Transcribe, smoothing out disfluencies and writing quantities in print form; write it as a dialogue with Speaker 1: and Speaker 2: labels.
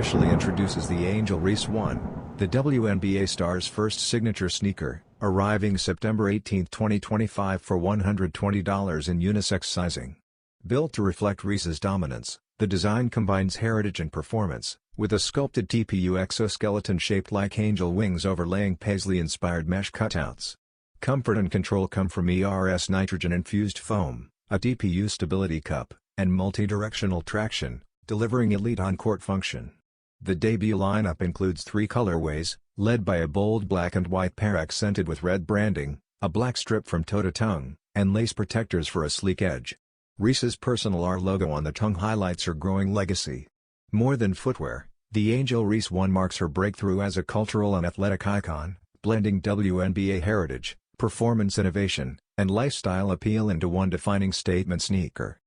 Speaker 1: officially introduces the Angel Reese 1, the WNBA star's first signature sneaker, arriving September 18, 2025 for $120 in unisex sizing. Built to reflect Reese's dominance, the design combines heritage and performance, with a sculpted TPU exoskeleton shaped like angel wings overlaying paisley-inspired mesh cutouts. Comfort and control come from ERS nitrogen-infused foam, a TPU stability cup, and multi-directional traction, delivering elite on-court function. The debut lineup includes 3 colorways, led by a bold black and white pair accented with red branding, a black strip from toe to tongue, and lace protectors for a sleek edge. Reese's personal R logo on the tongue highlights her growing legacy. More than footwear, the Angel Reese 1 marks her breakthrough as a cultural and athletic icon, blending WNBA heritage, performance innovation, and lifestyle appeal into one defining statement sneaker.